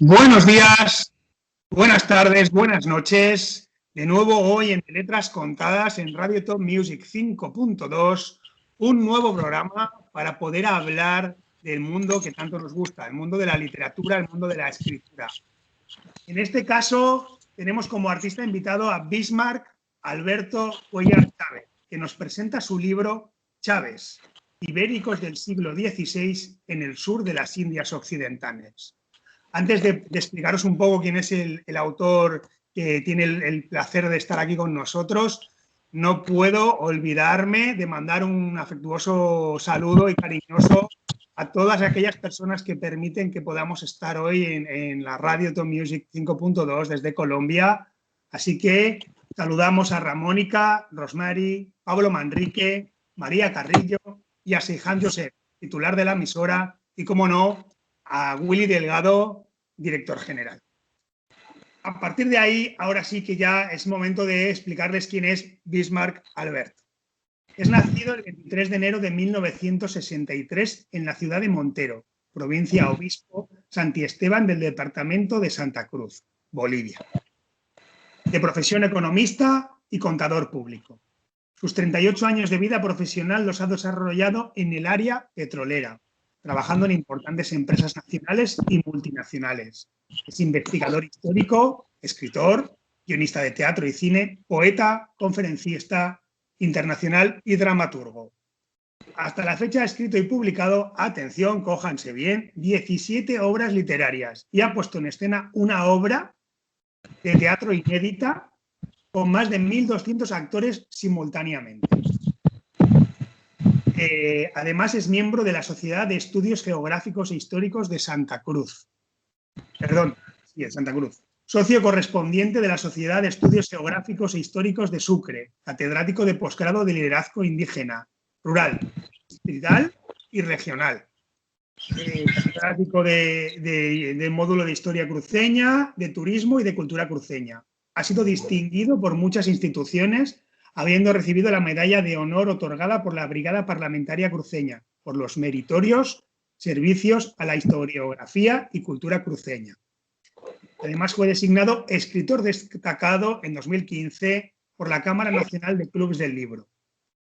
Buenos días, buenas tardes, buenas noches. De nuevo hoy en Letras Contadas en Radio Top Music 5.2, un nuevo programa para poder hablar del mundo que tanto nos gusta, el mundo de la literatura, el mundo de la escritura. En este caso tenemos como artista invitado a Bismarck Alberto Cuéllar Chávez, que nos presenta su libro Chávez, Ibéricos del siglo XVI en el sur de las Indias Occidentales. Antes de explicaros un poco quién es el autor que tiene el placer de estar aquí con nosotros, no puedo olvidarme de mandar un afectuoso saludo y cariñoso a todas aquellas personas que permiten que podamos estar hoy en la Radio Top Music 5.2 desde Colombia. Así que saludamos a Ramónica, Rosmary, Pablo Manrique, María Carrillo y a Seijan Josep, titular de la emisora, y, como no, a Willy Delgado, director general. A partir de ahí, ahora sí que ya es momento de explicarles quién es Bismarck Alberto. Es nacido el 23 de enero de 1963 en la ciudad de Montero, provincia Obispo Santi Esteban del departamento de Santa Cruz, Bolivia. De profesión economista y contador público. Sus 38 años de vida profesional los ha desarrollado en el área petrolera, trabajando en importantes empresas nacionales y multinacionales. Es investigador histórico, escritor, guionista de teatro y cine, poeta, conferencista internacional y dramaturgo. Hasta la fecha ha escrito y publicado, atención, cójanse bien, 17 obras literarias y ha puesto en escena una obra de teatro inédita con más de 1.200 actores simultáneamente. Además es miembro de la Sociedad de Estudios Geográficos e Históricos de Santa Cruz. Perdón, sí, de Santa Cruz. Socio correspondiente de la Sociedad de Estudios Geográficos e Históricos de Sucre, catedrático de posgrado de liderazgo indígena, rural, distrital y regional. Catedrático de módulo de Historia Cruceña, de Turismo y de Cultura Cruceña. Ha sido distinguido por muchas instituciones, habiendo recibido la medalla de honor otorgada por la Brigada Parlamentaria Cruceña por los meritorios servicios a la historiografía y cultura cruceña. Además fue designado escritor destacado en 2015 por la Cámara Nacional de Clubs del Libro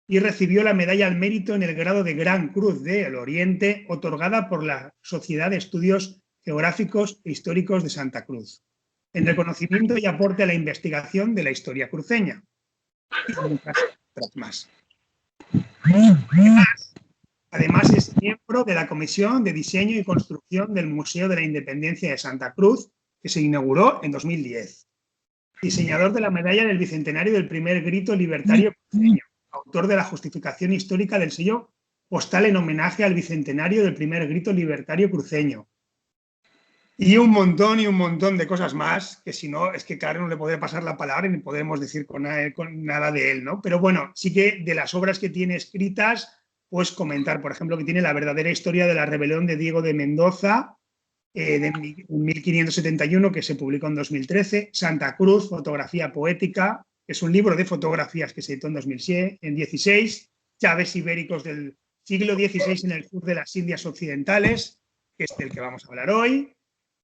y recibió la medalla al mérito en el grado de Gran Cruz del Oriente otorgada por la Sociedad de Estudios Geográficos e Históricos de Santa Cruz, en reconocimiento y aporte a la investigación de la historia cruceña. Y muchas otras más. Además, es miembro de la Comisión de Diseño y Construcción del Museo de la Independencia de Santa Cruz, que se inauguró en 2010. Diseñador de la medalla del Bicentenario del Primer Grito Libertario Cruceño. Autor de la justificación histórica del sello postal en homenaje al Bicentenario del Primer Grito Libertario Cruceño. Y un montón de cosas más, que si no, es que claro, no le podré pasar la palabra y ni podremos decir con nada de él, ¿no? Pero bueno, sí que de las obras que tiene escritas, pues comentar, por ejemplo, que tiene La verdadera historia de la rebelión de Diego de Mendoza, de 1571, que se publicó en 2013, Santa Cruz, fotografía poética, que es un libro de fotografías que se editó en 2016, Chávez Ibéricos del siglo XVI en el sur de las Indias Occidentales, que es del que vamos a hablar hoy,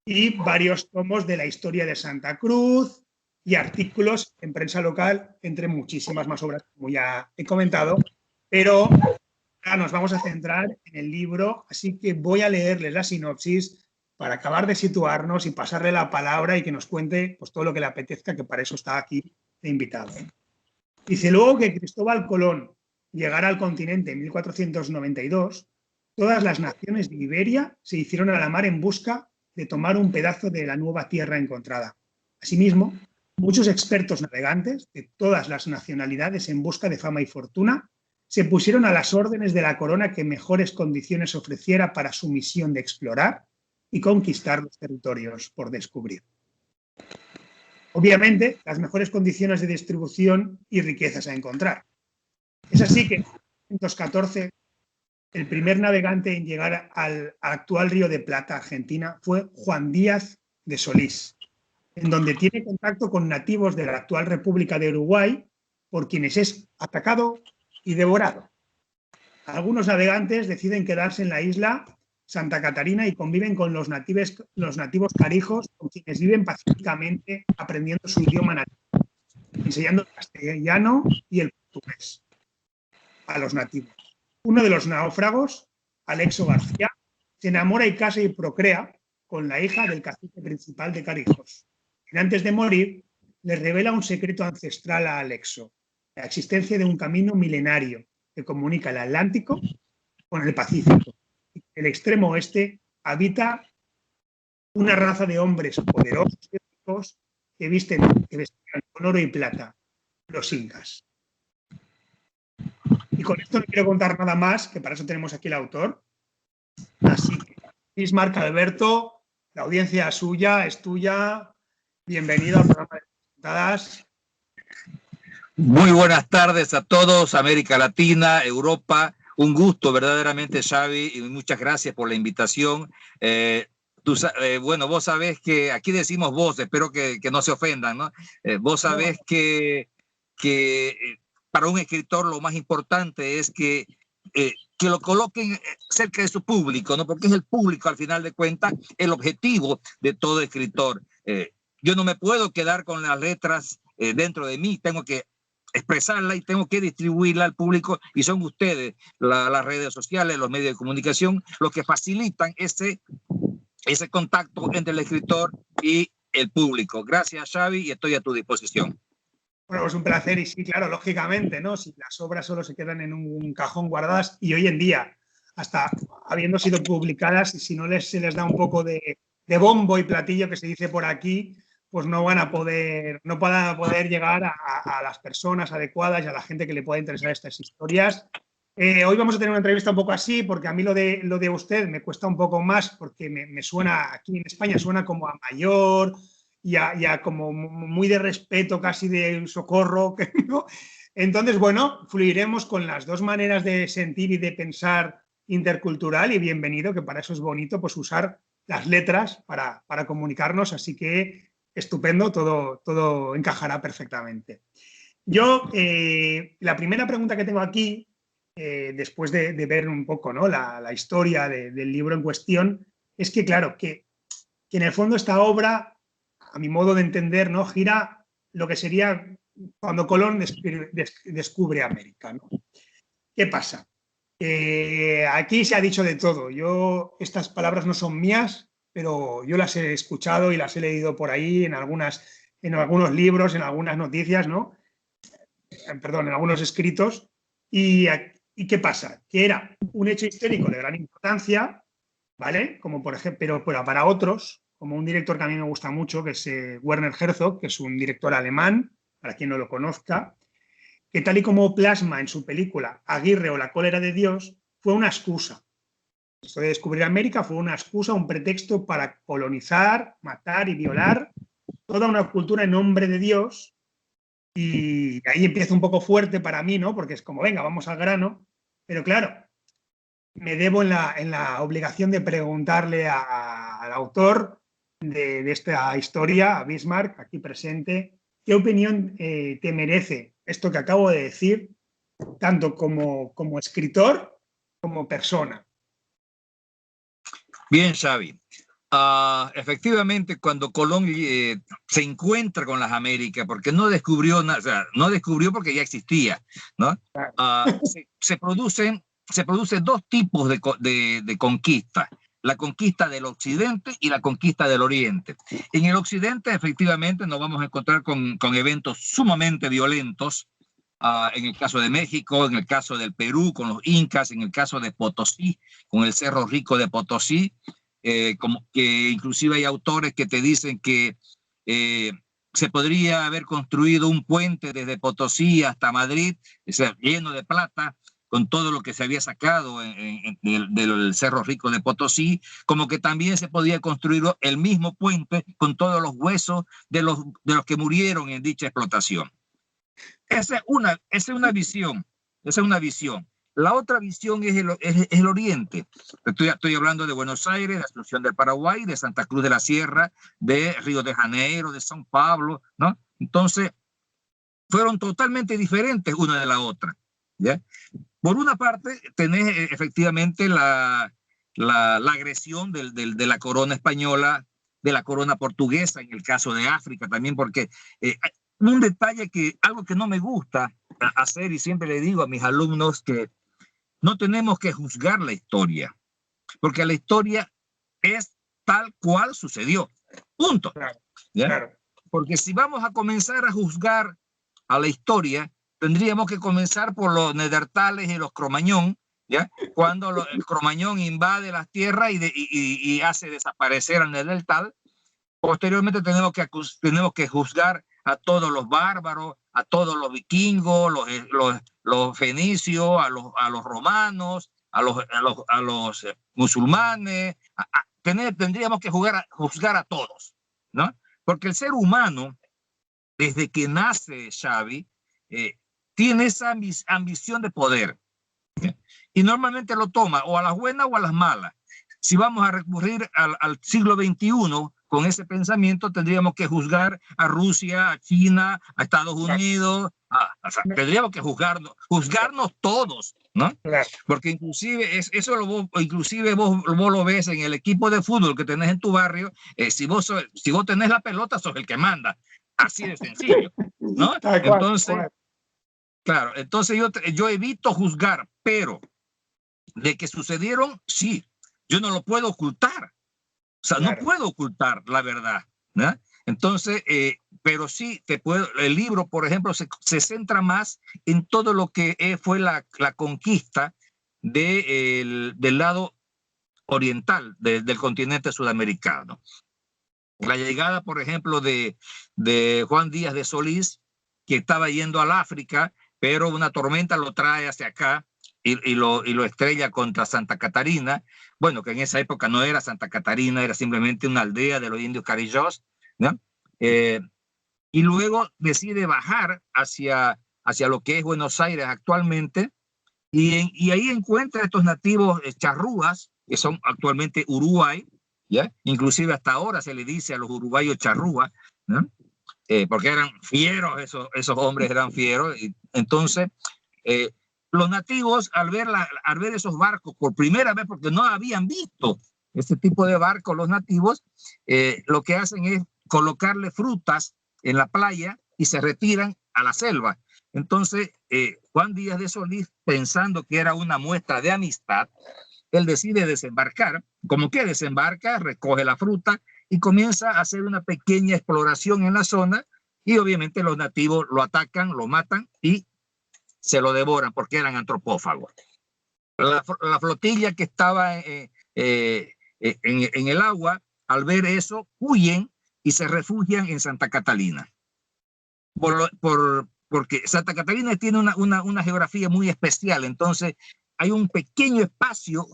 y varios tomos de la historia de Santa Cruz y artículos en prensa local, entre muchísimas más obras, como ya he comentado, pero ahora nos vamos a centrar en el libro, así que voy a leerles la sinopsis para acabar de situarnos y pasarle la palabra y que nos cuente pues, todo lo que le apetezca, que para eso está aquí de invitado. Dice, luego que Cristóbal Colón llegara al continente en 1492, todas las naciones de Iberia se hicieron a la mar en busca de tomar un pedazo de la nueva tierra encontrada. Asimismo, muchos expertos navegantes de todas las nacionalidades en busca de fama y fortuna se pusieron a las órdenes de la corona que mejores condiciones ofreciera para su misión de explorar y conquistar los territorios por descubrir. Obviamente, las mejores condiciones de distribución y riquezas a encontrar. Es así que en 1914 el primer navegante en llegar al actual Río de Plata, Argentina, fue Juan Díaz de Solís, en donde tiene contacto con nativos de la actual República de Uruguay, por quienes es atacado y devorado. Algunos navegantes deciden quedarse en la isla Santa Catarina y conviven con los nativos carijos, con quienes viven pacíficamente aprendiendo su idioma nativo, enseñando el castellano y el portugués a los nativos. Uno de los náufragos, Alexo García, se enamora y casa y procrea con la hija del cacique principal de Carijos. Y antes de morir, le revela un secreto ancestral a Alexo, la existencia de un camino milenario que comunica el Atlántico con el Pacífico. El extremo oeste habita una raza de hombres poderosos y ricos que vestían con oro y plata, los incas. Y con esto no quiero contar nada más, que para eso tenemos aquí el autor. Así que, Bismarck, Alberto, la audiencia es tuya. Bienvenido al programa de Presentadas. Muy buenas tardes a todos, América Latina, Europa. Un gusto verdaderamente, Xavi, y muchas gracias por la invitación. Bueno, vos sabés que aquí decimos vos, espero que no se ofendan, ¿no? Vos sabés que para un escritor lo más importante es que lo coloquen cerca de su público, ¿no? Porque es el público, al final de cuentas, el objetivo de todo escritor. Yo no me puedo quedar con las letras dentro de mí, tengo que expresarla y tengo que distribuirla al público, y son ustedes, las redes sociales, los medios de comunicación, los que facilitan ese contacto entre el escritor y el público. Gracias, Xavi, y estoy a tu disposición. Bueno, es un placer y sí, claro, lógicamente, ¿no? Si las obras solo se quedan en un cajón guardadas y hoy en día, hasta habiendo sido publicadas, si no se les da un poco de bombo y platillo que se dice por aquí, pues no van a poder llegar a las personas adecuadas y a la gente que le pueda interesar estas historias. Hoy vamos a tener una entrevista un poco así, porque a mí lo de usted me cuesta un poco más, porque me suena, aquí en España suena como a mayor y a como muy de respeto, casi de socorro, ¿no? Entonces, bueno, fluiremos con las dos maneras de sentir y de pensar intercultural, y bienvenido, que para eso es bonito, pues usar las letras para comunicarnos, así que estupendo, todo encajará perfectamente. Yo, la primera pregunta que tengo aquí, después de ver un poco, ¿no?, la historia del libro en cuestión, es que, claro, que en el fondo esta obra, a mi modo de entender, ¿no?, gira lo que sería cuando Colón descubre América, ¿no? ¿Qué pasa? Aquí se ha dicho de todo. Estas palabras no son mías, pero yo las he escuchado y las he leído por ahí en algunos libros, en algunas noticias, ¿no? Perdón, en algunos escritos. ¿Y qué pasa? Que era un hecho histórico de gran importancia, ¿vale? Como por ejemplo, pero para otros, como un director que a mí me gusta mucho, que es Werner Herzog, que es un director alemán, para quien no lo conozca, que tal y como plasma en su película Aguirre o la cólera de Dios, fue una excusa. Esto de descubrir América fue una excusa, un pretexto para colonizar, matar y violar toda una cultura en nombre de Dios. Y ahí empieza un poco fuerte para mí, ¿no? Porque es como, venga, vamos al grano. Pero claro, me debo en la obligación de preguntarle al autor de esta historia, a Bismarck, aquí presente, ¿qué opinión te merece esto que acabo de decir, tanto como escritor como persona? Bien, Xavi. Efectivamente, cuando Colón se encuentra con las Américas, porque no descubrió nada, o sea, no descubrió porque ya existía, ¿no? Se producen dos tipos de conquista: la conquista del occidente y la conquista del oriente. En el occidente, efectivamente, nos vamos a encontrar con eventos sumamente violentos, en el caso de México, en el caso del Perú, con los incas, en el caso de Potosí, con el Cerro Rico de Potosí. Como que inclusive hay autores que te dicen que se podría haber construido un puente desde Potosí hasta Madrid, o sea, lleno de plata, con todo lo que se había sacado del Cerro Rico de Potosí, como que también se podía construir el mismo puente con todos los huesos de los que murieron en dicha explotación. Esa es una visión, esa es una visión. La otra visión es el oriente. Estoy hablando de Buenos Aires, de Asunción del Paraguay, de Santa Cruz de la Sierra, de Río de Janeiro, de São Paulo, ¿no? Entonces, fueron totalmente diferentes una de la otra, ¿ya? Por una parte, tenés efectivamente la agresión de la corona española, de la corona portuguesa, en el caso de África también, porque un detalle algo que no me gusta hacer, y siempre le digo a mis alumnos que no tenemos que juzgar la historia, porque la historia es tal cual sucedió. Punto. Claro, ¿Ya? claro. Porque si vamos a comenzar a juzgar a la historia, tendríamos que comenzar por los neandertales y los cromañón, ¿ya? Cuando el cromañón invade las tierras y hace desaparecer al neandertal. Posteriormente tenemos que juzgar a todos los bárbaros, a todos los vikingos, los fenicios, a los romanos, a los musulmanes. Tendríamos que juzgar a todos, ¿no? Porque el ser humano, desde que nace, Xavi, tiene esa ambición de poder. Y normalmente lo toma o a las buenas o a las malas. Si vamos a recurrir al siglo XXI con ese pensamiento, tendríamos que juzgar a Rusia, a China, a Estados Unidos. Tendríamos que juzgarnos todos, ¿no? Claro. Porque inclusive inclusive vos lo ves en el equipo de fútbol que tenés en tu barrio. Si vos tenés la pelota, sos el que manda. Así de sencillo, ¿no? Entonces, claro, entonces yo evito juzgar, pero de que sucedieron, sí, yo no lo puedo ocultar. O sea, claro, no puedo ocultar la verdad, ¿no? Entonces, pero sí el libro, por ejemplo, se centra más en todo lo que fue la conquista del lado oriental del continente sudamericano. La llegada, por ejemplo, de Juan Díaz de Solís, que estaba yendo al África, pero una tormenta lo trae hacia acá y lo estrella contra Santa Catarina. Bueno, que en esa época no era Santa Catarina, era simplemente una aldea de los indios carillós, ¿no? Y luego decide bajar hacia lo que es Buenos Aires actualmente, y ahí encuentra estos nativos charrúas, que son actualmente Uruguay, ¿ya? Inclusive hasta ahora se le dice a los uruguayos charrúas, ¿no? Porque eran fieros, esos hombres eran fieros. Y entonces, los nativos, al ver esos barcos por primera vez, porque no habían visto este tipo de barcos los nativos, lo que hacen es colocarle frutas en la playa y se retiran a la selva. Entonces, Juan Díaz de Solís, pensando que era una muestra de amistad, él decide desembarcar. Como que desembarca, recoge la fruta y comienza a hacer una pequeña exploración en la zona, y obviamente los nativos lo atacan, lo matan y se lo devoran porque eran antropófagos. La flotilla que estaba en el agua, al ver eso, huyen y se refugian en Santa Catalina. Porque Santa Catalina tiene una geografía muy especial, entonces hay un pequeño espacio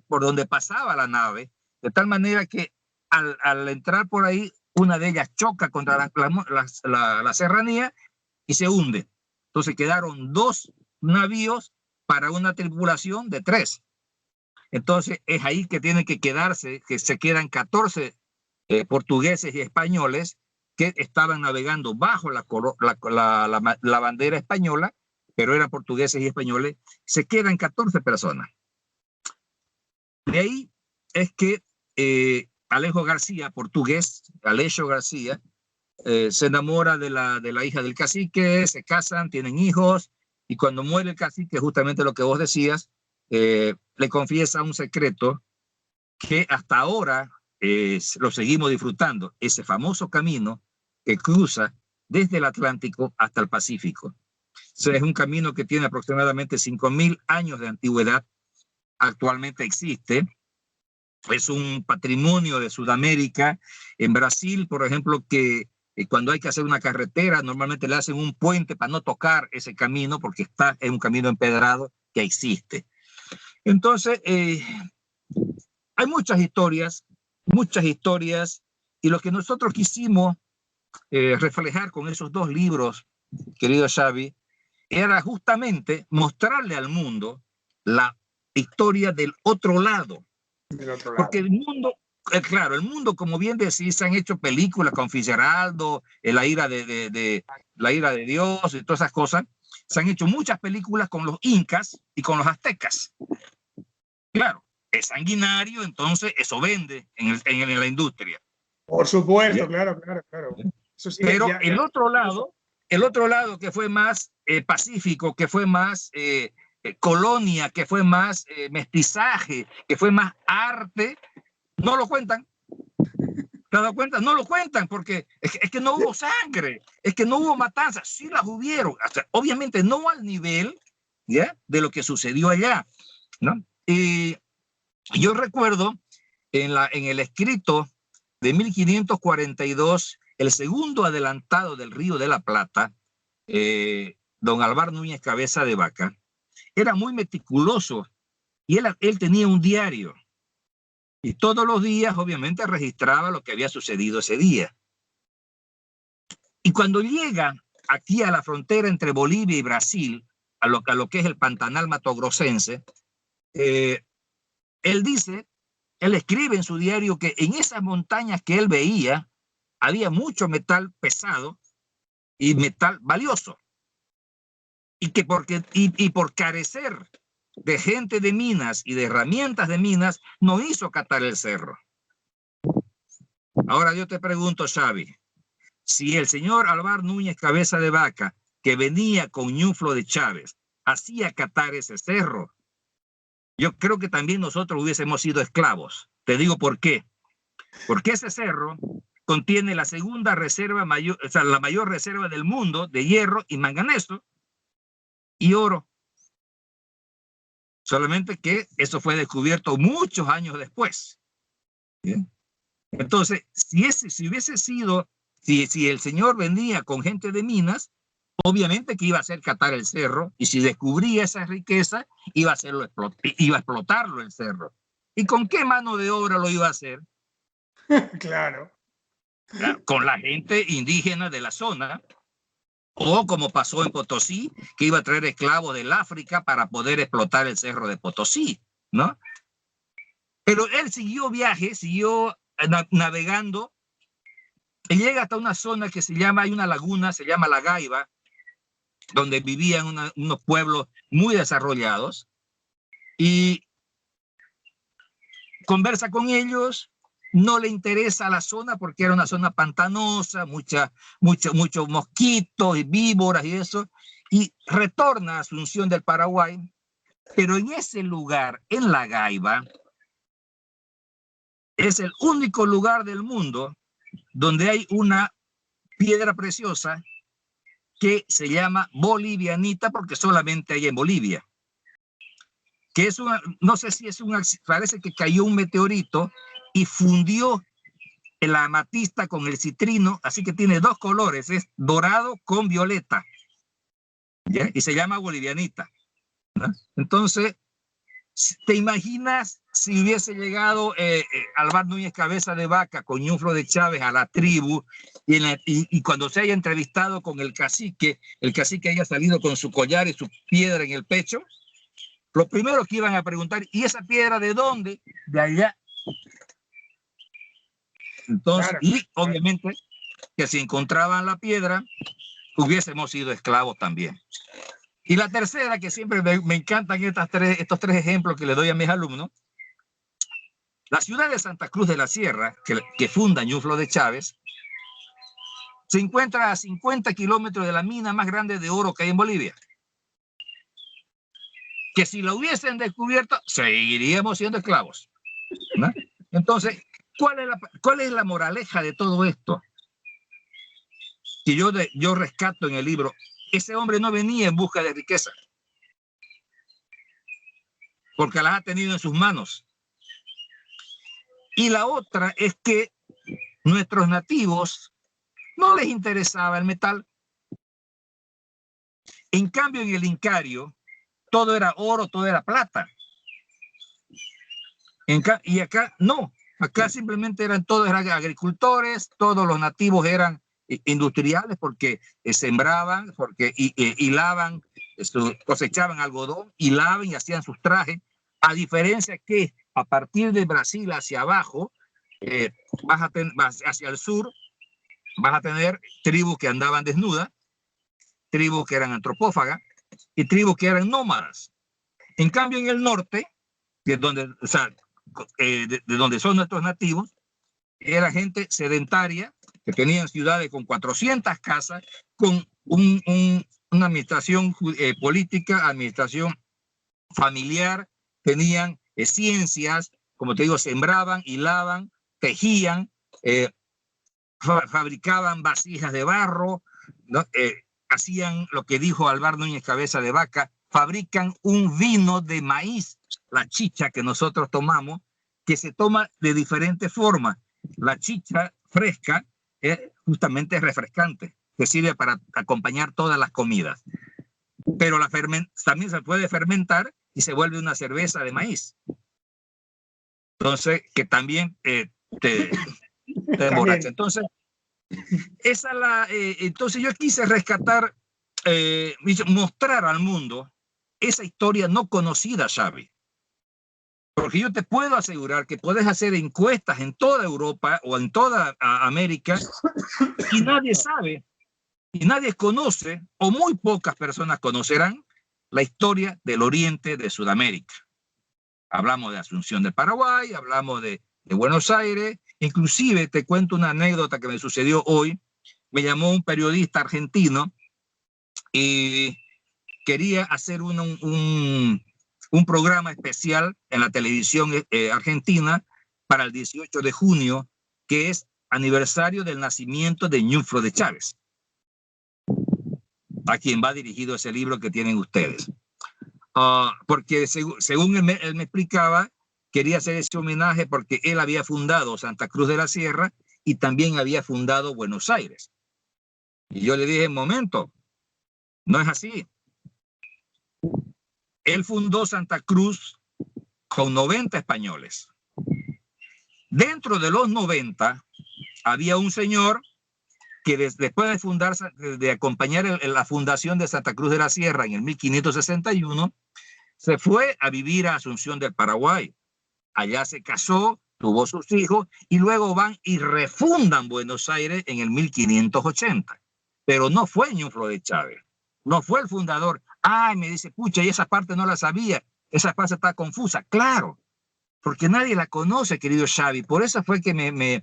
por donde pasaba la nave, de tal manera que al entrar por ahí, una de ellas choca contra la serranía y se hunde. Entonces quedaron 2 navíos para una tripulación de 3. Entonces es ahí que tienen que quedarse, que se quedan 14 portugueses y españoles que estaban navegando bajo la bandera española, pero eran portugueses y españoles. Se quedan 14 personas. De ahí es que Alejo García, portugués, Alejo García, se enamora de la hija del cacique, se casan, tienen hijos, y cuando muere el cacique, justamente lo que vos decías, le confiesa un secreto que hasta ahora lo seguimos disfrutando, ese famoso camino que cruza desde el Atlántico hasta el Pacífico. O sea, es un camino que tiene aproximadamente 5.000 años de antigüedad, actualmente existe. Es un patrimonio de Sudamérica. En Brasil, por ejemplo, que cuando hay que hacer una carretera, normalmente le hacen un puente para no tocar ese camino, porque es un camino empedrado que existe. Entonces, hay muchas historias, y lo que nosotros quisimos reflejar con esos 2 libros, querido Xavi, era justamente mostrarle al mundo la historia del otro lado. Porque el mundo, claro, el mundo, como bien decís, se han hecho películas con Fitzgeraldo, la ira de Dios y todas esas cosas. Se han hecho muchas películas con los incas y con los aztecas. Claro, es sanguinario, entonces eso vende en la industria. Por supuesto, ¿Sí? claro, claro, claro. Eso sí, Pero el otro lado que fue más pacífico, que fue más colonia, que fue más mestizaje, que fue más arte, no lo cuentan. ¿Te has dado cuenta? No lo cuentan porque es que no hubo sangre, es que no hubo matanzas, sí las hubieron, o sea, obviamente no al nivel, ¿ya?, de lo que sucedió allá, ¿no? Y yo recuerdo en el escrito de 1542, el segundo adelantado del Río de la Plata, don Alvar Núñez Cabeza de Vaca, era muy meticuloso y él tenía un diario. Y todos los días, obviamente, registraba lo que había sucedido ese día. Y cuando llega aquí a la frontera entre Bolivia y Brasil, a lo que es el Pantanal Matogrossense, él escribe en su diario que en esas montañas que él veía había mucho metal pesado y metal valioso. Y que por carecer de gente de minas y de herramientas de minas, no hizo catar el cerro. Ahora yo te pregunto, Xavi, si el señor Alvar Núñez Cabeza de Vaca, que venía con Ñuflo de Chávez, hacía catar ese cerro, yo creo que también nosotros hubiésemos sido esclavos. Te digo por qué. Porque ese cerro contiene la segunda reserva mayor, o sea, la mayor reserva del mundo de hierro y manganeso y oro. Solamente que eso fue descubierto muchos años después. ¿Bien? Entonces, si hubiese sido, si el señor venía con gente de minas, obviamente que iba a hacer catar el cerro, y si descubría esa riqueza, iba a explotarlo el cerro. ¿Y con qué mano de obra lo iba a hacer? Claro. Con la gente indígena de la zona, o como pasó en Potosí, que iba a traer esclavos del África para poder explotar el cerro de Potosí, ¿no? Pero él siguió viaje, siguió navegando, y llega hasta una zona que hay una laguna, se llama La Gaiba, donde vivían unos pueblos muy desarrollados, y conversa con ellos. No le interesa la zona porque era una zona pantanosa, muchos mosquitos y víboras y eso, y retorna a Asunción del Paraguay, pero en ese lugar, en La Gaiba, es el único lugar del mundo donde hay una piedra preciosa que se llama bolivianita, porque solamente hay en Bolivia. Que es no sé si es parece que cayó un meteorito y fundió el amatista con el citrino, así que tiene dos colores, es dorado con violeta, ¿ya? Y se llama bolivianita, ¿no? Entonces, ¿te imaginas si hubiese llegado Alvar Núñez Cabeza de Vaca con Ñuflo de Chávez a la tribu y cuando se haya entrevistado con el cacique haya salido con su collar y su piedra en el pecho? Lo primero que iban a preguntar, ¿y esa piedra de dónde? De allá. Entonces, Claro, y obviamente que si encontraban la piedra, hubiésemos sido esclavos también. Y la tercera, que siempre me encantan estos tres ejemplos que le doy a mis alumnos, la ciudad de Santa Cruz de la Sierra, que funda Ñuflo de Chávez, se encuentra a 50 kilómetros de la mina más grande de oro que hay en Bolivia. Que si lo hubiesen descubierto, seguiríamos siendo esclavos, ¿no? Entonces, ¿cuál es la moraleja de todo esto? Que yo rescato en el libro, ese hombre no venía en busca de riqueza, porque las ha tenido en sus manos. Y la otra es que nuestros nativos no les interesaba el metal. En cambio, en el Incario, todo era oro, todo era plata. Y acá no, acá simplemente todos eran agricultores, todos los nativos eran industriales porque sembraban, porque hilaban, cosechaban algodón, hilaban y hacían sus trajes, a diferencia que a partir de Brasil hacia abajo, hacia el sur, vas a tener tribus que andaban desnudas, tribus que eran antropófagas y tribus que eran nómadas. En cambio, en el norte, que es donde, o sea, de donde son nuestros nativos, era gente sedentaria, que tenían ciudades con 400 casas, con una administración política, administración familiar, tenían ciencias, como te digo, sembraban, hilaban, tejían, fabricaban vasijas de barro, ¿no? Hacían lo que dijo Alvar Núñez Cabeza de Vaca, fabrican un vino de maíz, la chicha que nosotros tomamos, que se toma de diferentes formas. La chicha fresca justamente es refrescante, que sirve para acompañar todas las comidas. Pero también se puede fermentar y se vuelve una cerveza de maíz. Entonces, que también te emborracha. Entonces, entonces yo quise rescatar, mostrar al mundo esa historia no conocida, Xavi. Porque yo te puedo asegurar que puedes hacer encuestas en toda Europa o en toda América y nadie sabe, y nadie conoce, o muy pocas personas conocerán la historia del oriente de Sudamérica. Hablamos de Asunción del Paraguay, hablamos de Buenos Aires, inclusive te cuento una anécdota que me sucedió hoy. Me llamó un periodista argentino y quería hacer un programa especial en la televisión argentina para el 18 de junio, que es aniversario del nacimiento de Ñuflo de Chávez, a quien va dirigido ese libro que tienen ustedes. Porque según él me explicaba, quería hacer ese homenaje porque él había fundado Santa Cruz de la Sierra y también había fundado Buenos Aires. Y yo le dije, momento, no es así. Él fundó Santa Cruz con 90 españoles. Dentro de los 90 había un señor que después de fundar, de acompañar la fundación de Santa Cruz de la Sierra en el 1561, se fue a vivir a Asunción del Paraguay. Allá se casó, tuvo sus hijos y luego van y refundan Buenos Aires en el 1580. Pero no fue Ñuflo de Chávez, no fue el fundador. Ay, me dice, pucha, y esa parte no la sabía, esa parte está confusa. Claro, porque nadie la conoce, querido Xavi. Por eso fue que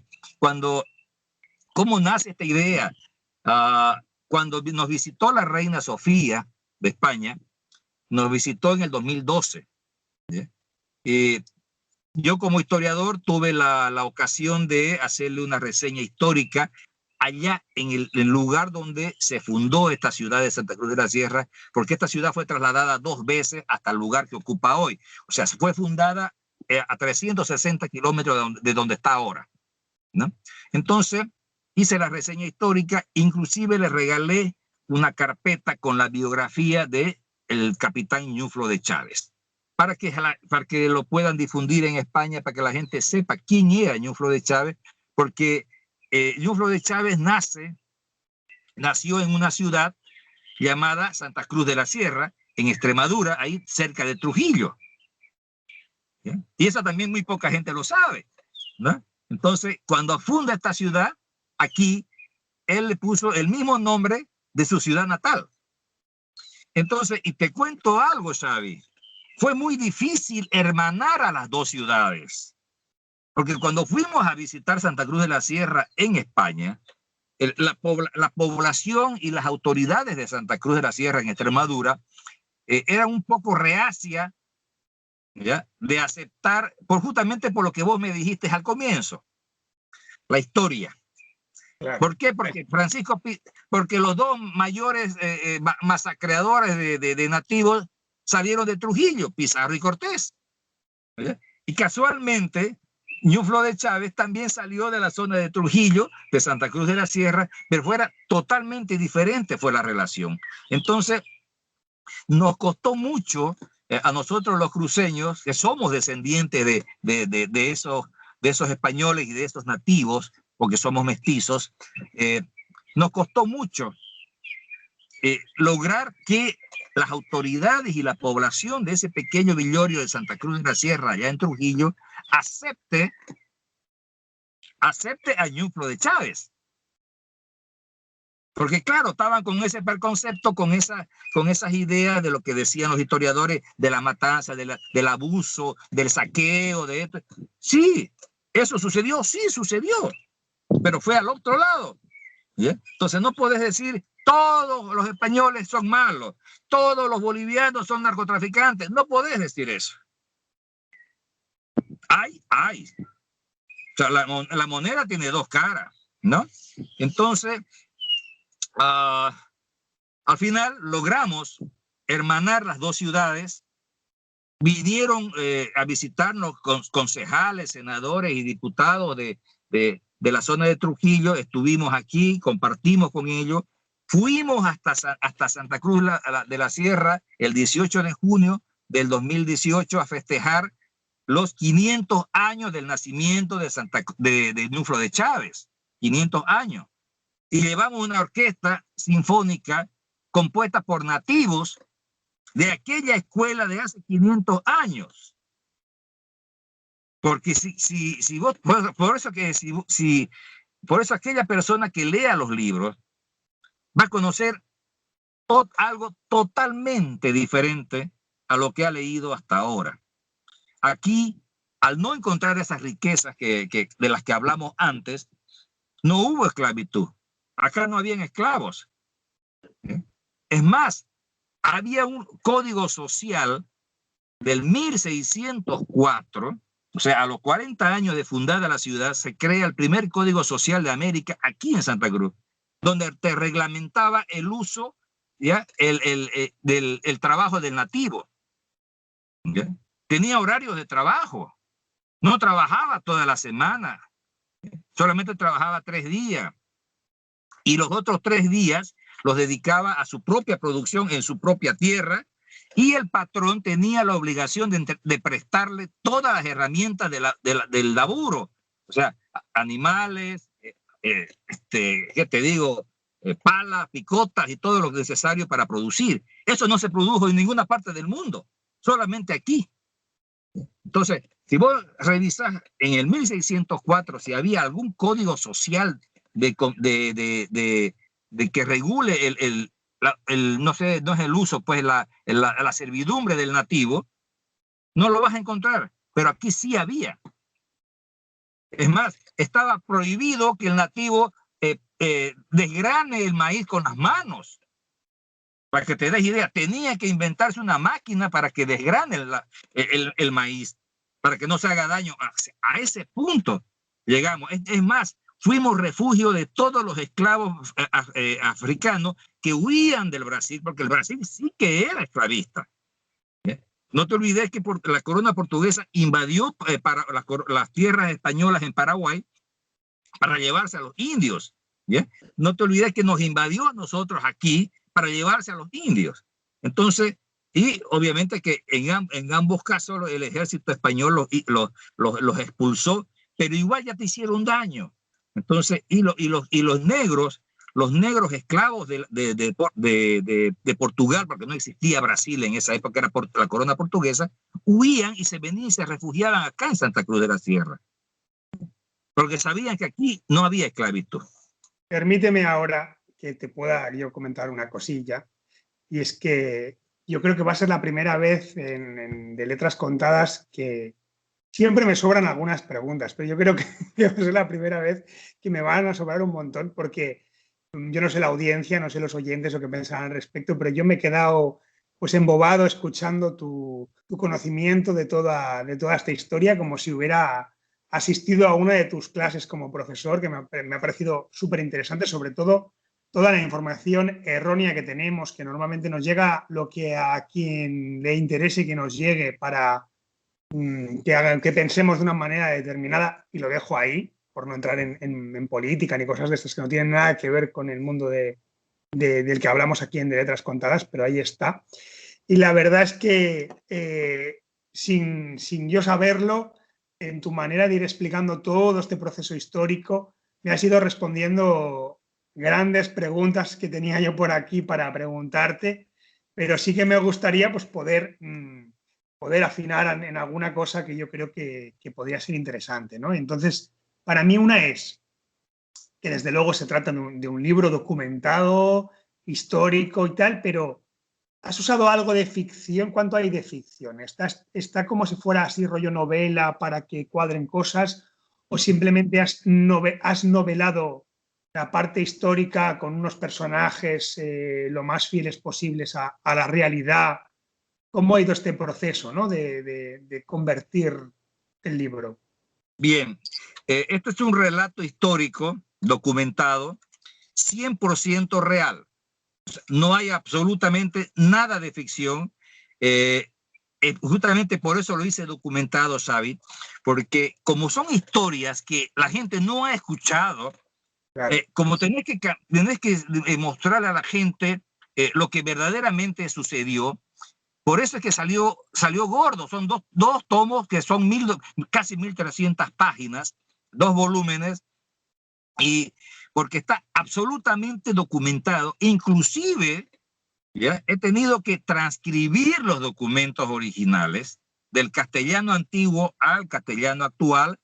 ¿cómo nace esta idea? Cuando nos visitó la reina Sofía de España, nos visitó en el 2012. Yo como historiador tuve la ocasión de hacerle una reseña histórica allá en el lugar donde se fundó esta ciudad de Santa Cruz de la Sierra, porque esta ciudad fue trasladada 2 veces hasta el lugar que ocupa hoy. O sea, fue fundada a 360 kilómetros de donde está ahora, ¿no? Entonces, hice la reseña histórica, inclusive le regalé una carpeta con la biografía del capitán Ñuflo de Chávez, para que lo puedan difundir en España, para que la gente sepa quién era Ñuflo de Chávez, porque Ñuflo de Chávez nació en una ciudad llamada Santa Cruz de la Sierra, en Extremadura, ahí cerca de Trujillo. ¿Ya? Y eso también muy poca gente lo sabe, ¿no? Entonces, cuando funda esta ciudad, aquí, él le puso el mismo nombre de su ciudad natal. Entonces, y te cuento algo, Xavi, fue muy difícil hermanar a las dos ciudades. Porque cuando fuimos a visitar Santa Cruz de la Sierra en España, la población y las autoridades de Santa Cruz de la Sierra en Extremadura eran un poco reacia, ¿ya?, de aceptar, justamente por lo que vos me dijiste al comienzo, la historia. Claro. ¿Por qué? Porque los dos mayores masacradores de nativos salieron de Trujillo, Pizarro y Cortés. ¿Ya? Y casualmente, Ñuflo de Chávez también salió de la zona de Trujillo, de Santa Cruz de la Sierra, pero fuera totalmente diferente fue la relación. Entonces, nos costó mucho a nosotros los cruceños, que somos descendientes de esos españoles y de esos nativos, porque somos mestizos, nos costó mucho lograr que las autoridades y la población de ese pequeño villorio de Santa Cruz de la Sierra, allá en Trujillo, acepte a Ñuflo de Chávez. Porque claro, estaban con ese preconcepto, con esas ideas de lo que decían los historiadores, de la matanza, del abuso, del saqueo, de esto. Sí, eso sucedió, sí sucedió, pero fue al otro lado. ¿Yeah? Entonces no puedes decir todos los españoles son malos, todos los bolivianos son narcotraficantes. No podés decir eso. Hay. O sea, la moneda tiene dos caras, ¿no? Entonces, al final logramos hermanar las dos ciudades. Vinieron a visitarnos concejales, senadores y diputados de la zona de Trujillo. Estuvimos aquí, compartimos con ellos. Fuimos hasta Santa Cruz de la Sierra el 18 de junio del 2018 a festejar los 500 años del nacimiento de Ñuflo de Chávez. 500 años. Y llevamos una orquesta sinfónica compuesta por nativos de aquella escuela de hace 500 años. Porque si vos, por eso aquella persona que lea los libros va a conocer algo totalmente diferente a lo que ha leído hasta ahora. Aquí, al no encontrar esas riquezas de las que hablamos antes, no hubo esclavitud. Acá no habían esclavos. Es más, había un código social del 1604, o sea, a los 40 años de fundada la ciudad, se crea el primer código social de América aquí en Santa Cruz, donde te reglamentaba el uso, ¿ya? del trabajo del nativo. ¿Ya? Tenía horarios de trabajo, no trabajaba toda la semana, solamente trabajaba 3 días, y los otros 3 días los dedicaba a su propia producción en su propia tierra, y el patrón tenía la obligación de prestarle todas las herramientas del laburo, o sea, animales, ¿qué te digo? Palas, picotas y todo lo necesario para producir. Eso no se produjo en ninguna parte del mundo, solamente aquí. Entonces, si vos revisás en el 1604 si había algún código social de que regule no sé, no es el uso, pues la servidumbre del nativo, no lo vas a encontrar, pero aquí sí había. Es más, estaba prohibido que el nativo desgrane el maíz con las manos. Para que te des idea, tenía que inventarse una máquina para que desgrane el maíz, para que no se haga daño. A ese punto llegamos. Es más, fuimos refugio de todos los esclavos africanos que huían del Brasil, porque el Brasil sí que era esclavista. No te olvides que la corona portuguesa invadió las tierras españolas en Paraguay para llevarse a los indios. ¿Ya? No te olvides que nos invadió a nosotros aquí para llevarse a los indios. Entonces, y obviamente que en ambos casos el ejército español los expulsó, pero igual ya te hicieron daño. Entonces, y los negros esclavos de Portugal, porque no existía Brasil en esa época, era la corona portuguesa, huían y se venían y se refugiaban acá en Santa Cruz de la Sierra, porque sabían que aquí no había esclavitud. Permíteme ahora que te pueda yo comentar una cosilla, y es que yo creo que va a ser la primera vez de Letras Contadas que siempre me sobran algunas preguntas, pero yo creo que va a ser la primera vez que me van a sobrar un montón, porque yo no sé la audiencia, no sé los oyentes o qué pensarán al respecto, pero yo me he quedado pues embobado escuchando tu conocimiento de toda esta historia, como si hubiera asistido a una de tus clases como profesor, que me ha parecido súper interesante, sobre todo toda la información errónea que tenemos, que normalmente nos llega lo que a quien le interese que nos llegue para que pensemos de una manera determinada, y lo dejo ahí, por no entrar en política ni cosas de estas que no tienen nada que ver con el mundo del que hablamos aquí en De Letras Contadas, pero ahí está. Y la verdad es que sin yo saberlo, en tu manera de ir explicando todo este proceso histórico, me has ido respondiendo grandes preguntas que tenía yo por aquí para preguntarte, pero sí que me gustaría pues, poder afinar en alguna cosa que yo creo que podría ser interesante, ¿no? Entonces, para mí una es, que desde luego se trata de un libro documentado, histórico y tal, pero ¿has usado algo de ficción? ¿Cuánto hay de ficción? ¿Está como si fuera así rollo novela para que cuadren cosas? ¿O simplemente has novelado la parte histórica con unos personajes lo más fieles posibles a la realidad? ¿Cómo ha ido este proceso, ¿no? de convertir el libro? Bien, esto es un relato histórico documentado, 100% real. No hay absolutamente nada de ficción. Justamente por eso lo hice documentado, Xavi, porque como son historias que la gente no ha escuchado, Claro. como tenés que mostrarle a la gente lo que verdaderamente sucedió. Por eso es que salió gordo. Son dos tomos que son casi 1.300 páginas, 2 volúmenes, y porque está absolutamente documentado. Inclusive, ¿ya? He tenido que transcribir los documentos originales del castellano antiguo al castellano actual,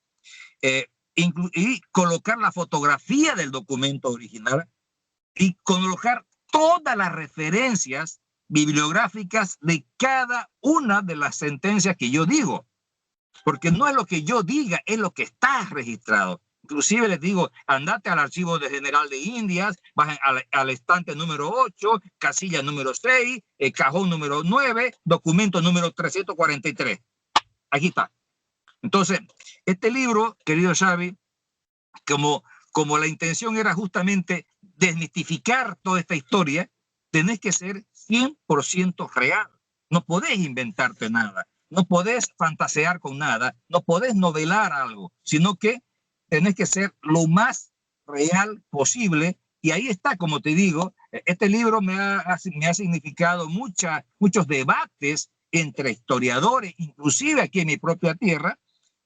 y colocar la fotografía del documento original y colocar todas las referencias bibliográficas de cada una de las sentencias que yo digo, porque no es lo que yo diga, es lo que está registrado. Inclusive les digo, andate al archivo de General de Indias, bajen al estante número 8, casilla número 6, cajón número 9, documento número 343. Aquí está. Entonces, este libro, querido Xavi, como la intención era justamente desmitificar toda esta historia, tenés que ser 100% real. No podés inventarte nada, no podés fantasear con nada, no podés novelar algo, sino que tenés que ser lo más real posible. Y ahí está, como te digo, este libro me ha significado muchos debates entre historiadores, inclusive aquí en mi propia tierra,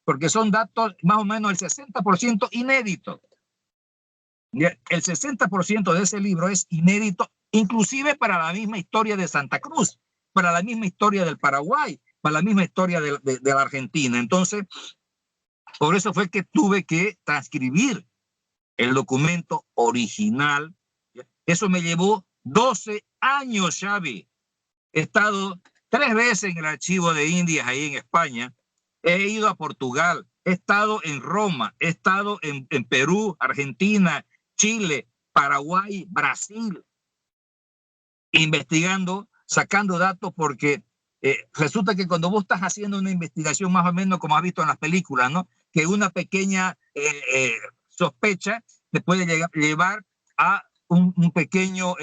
porque son datos más o menos el 60% inéditos. El 60% de ese libro es inédito, inclusive para la misma historia de Santa Cruz, para la misma historia del Paraguay, para la misma historia de la Argentina. Entonces, por eso fue que tuve que transcribir el documento original. Eso me llevó 12 años, Xavi. He estado 3 veces en el archivo de Indias, ahí en España. He ido a Portugal, he estado en Roma, he estado en Perú, Argentina, Chile, Paraguay, Brasil, investigando, sacando datos, porque resulta que cuando vos estás haciendo una investigación más o menos como has visto en las películas, ¿no? Que una pequeña sospecha te puede llevar a un pequeño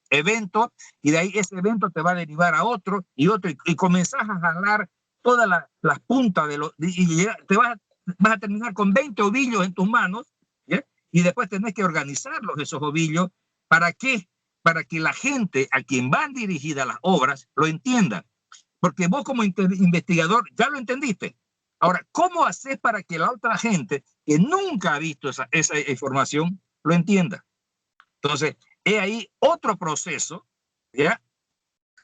evento, y de ahí ese evento te va a derivar a otro y otro, y comenzás a jalar todas las puntas y te vas a terminar con 20 ovillos en tus manos, ¿ya? Y después tenés que organizarlos, esos ovillos. ¿Para qué? Para que la gente a quien van dirigidas las obras lo entienda. Porque vos como investigador ya lo entendiste. Ahora, ¿cómo haces para que la otra gente que nunca ha visto esa información lo entienda? Entonces, es ahí otro proceso, ¿ya?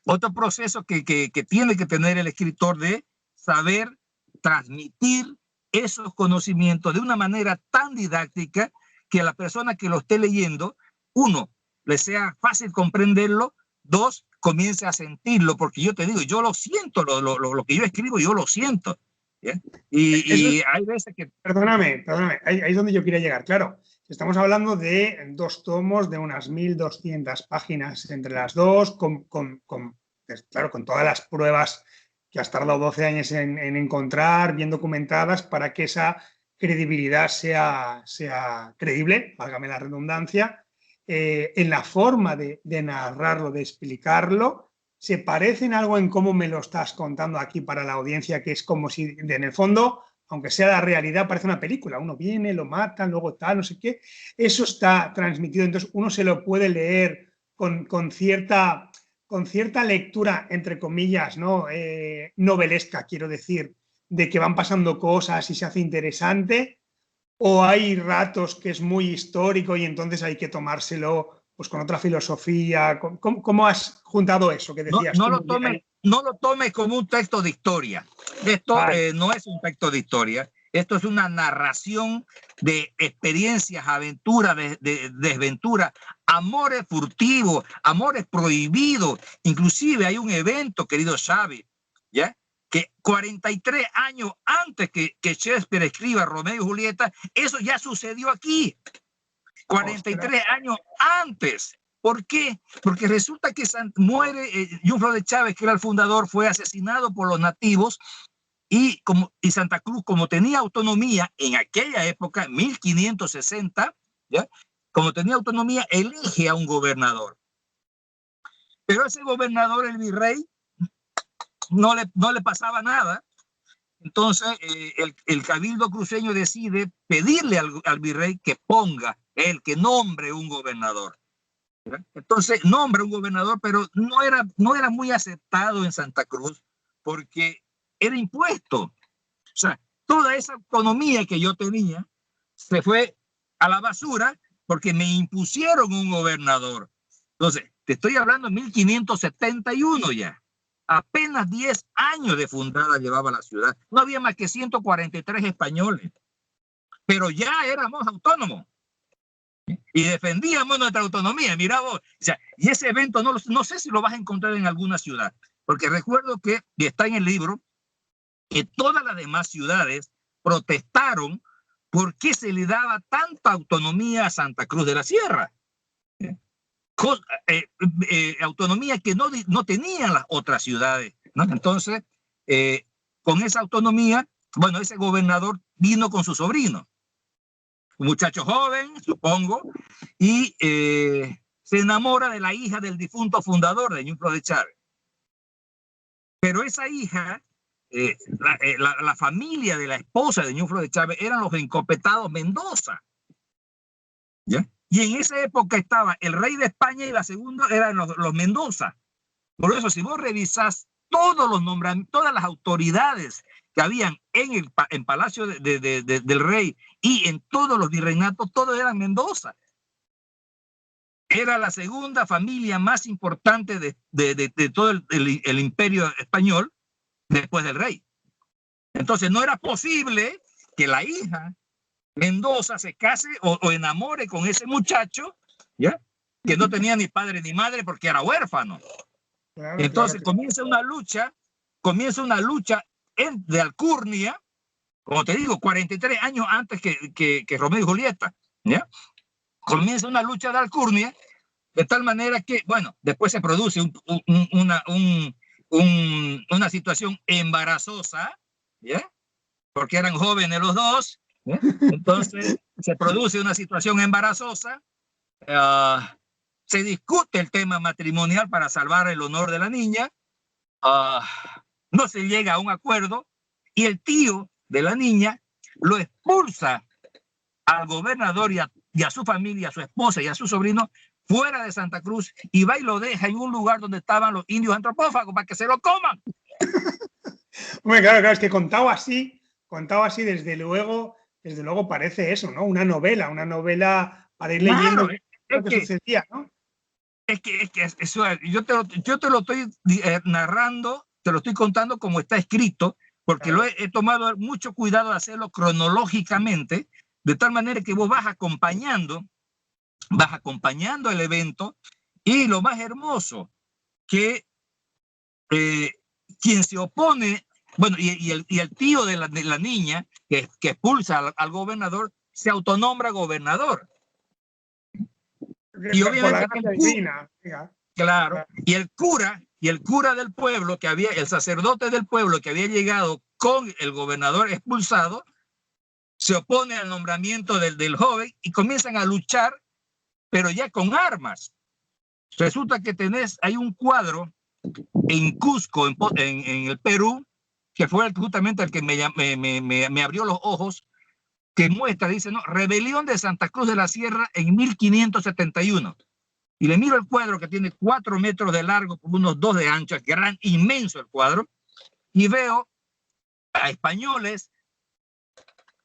Otro proceso que tiene que tener el escritor, de saber transmitir esos conocimientos de una manera tan didáctica que a la persona que lo esté leyendo, uno, le sea fácil comprenderlo, dos, comience a sentirlo, porque yo te digo, yo lo siento, lo que yo escribo, yo lo siento. ¿Ya? Y hay veces que... Perdóname, ahí es donde yo quería llegar. Claro, estamos hablando de 2 tomos de unas 1.200 páginas entre las dos, claro, con todas las pruebas que has tardado 12 años en encontrar, bien documentadas, para que esa credibilidad sea creíble, válgame la redundancia, en la forma de narrarlo, de explicarlo. ¿Se parecen algo en cómo me lo estás contando aquí para la audiencia? Que es como si, en el fondo, aunque sea la realidad, parece una película. Uno viene, lo matan, luego tal, no sé qué. Eso está transmitido, entonces uno se lo puede leer con cierta lectura, entre comillas, ¿no? Novelesca, quiero decir, de que van pasando cosas y se hace interesante, o hay ratos que es muy histórico y entonces hay que tomárselo pues con otra filosofía. ¿Cómo has juntado eso que decías no tú? No lo tomes como un texto de historia. Esto Vale. no es un texto de historia. Esto es una narración de experiencias, aventuras, desventuras, amores furtivos, amores prohibidos. Inclusive hay un evento, querido Xavi, ¿ya? Que 43 años antes que Shakespeare escriba Romeo y Julieta, eso ya sucedió aquí. 43 años antes. ¿Por qué? Porque resulta que muere Junfro de Chávez, que era el fundador, fue asesinado por los nativos. Y Santa Cruz, como tenía autonomía en aquella época, 1560, ¿ya? Como tenía autonomía, elige a un gobernador. Pero ese gobernador, el virrey, no le pasaba nada. Entonces, el cabildo cruceño decide pedirle al virrey que ponga, que nombre un gobernador. ¿Ya? Entonces, nombra un gobernador, pero no era muy aceptado en Santa Cruz porque era impuesto. O sea, toda esa autonomía que yo tenía se fue a la basura porque me impusieron un gobernador. Entonces, te estoy hablando de 1571 ya. Apenas 10 años de fundada llevaba la ciudad. No había más que 143 españoles. Pero ya éramos autónomos. Y defendíamos nuestra autonomía. Mira vos. O sea, y ese evento no sé si lo vas a encontrar en alguna ciudad. Porque recuerdo que, y está en el libro, que todas las demás ciudades protestaron por qué se le daba tanta autonomía a Santa Cruz de la Sierra. Autonomía que no tenían las otras ciudades, ¿no? Entonces, con esa autonomía, bueno, ese gobernador vino con su sobrino, un muchacho joven, supongo, y se enamora de la hija del difunto fundador de Ñuflo de Chávez. Pero esa hija, la familia de la esposa de Ñuflo de Chávez eran los encopetados Mendoza, ¿ya? Y en esa época estaba el rey de España y la segunda eran los Mendoza. Por eso, si vos revisás todos los nombramientos, todas las autoridades que habían en Palacio del Rey y en todos los virreinatos, todos eran Mendoza. Era la segunda familia más importante de todo el imperio español después del rey. Entonces, no era posible que la hija Mendoza se case o enamore con ese muchacho, ¿ya? Que no tenía ni padre ni madre porque era huérfano. Claro, entonces comienza una lucha de alcurnia, como te digo, 43 años antes que Romeo y Julieta, ¿ya? Comienza una lucha de alcurnia, de tal manera que, bueno, después se produce una situación embarazosa, ¿ya? Porque eran jóvenes los dos, ¿ya? Entonces se produce una situación embarazosa, se discute el tema matrimonial para salvar el honor de la niña, no se llega a un acuerdo y el tío de la niña lo expulsa al gobernador y a su familia, a su esposa y a su sobrino fuera de Santa Cruz y va y lo deja en un lugar donde estaban los indios antropófagos para que se lo coman. Bueno, claro, es que contado así, desde luego parece eso, ¿no? Una novela para ir leyendo lo que sucedía, ¿no? Es que eso, yo te lo estoy narrando, te lo estoy contando como está escrito, porque claro, he tomado mucho cuidado de hacerlo cronológicamente, de tal manera que vos vas acompañando el evento, y lo más hermoso, que quien se opone, bueno, y el tío de la niña que expulsa al gobernador, se autonombra gobernador. Y obviamente claro, y el cura del pueblo el sacerdote del pueblo que había llegado con el gobernador expulsado, se opone al nombramiento del joven y comienzan a luchar, pero ya con armas. Resulta que hay un cuadro en Cusco, en el Perú, que fue justamente el que me abrió los ojos, que muestra, dice, ¿no? Rebelión de Santa Cruz de la Sierra en 1571. Y le miro el cuadro que tiene 4 metros de largo por unos 2 de ancho, es inmenso el cuadro, y veo a españoles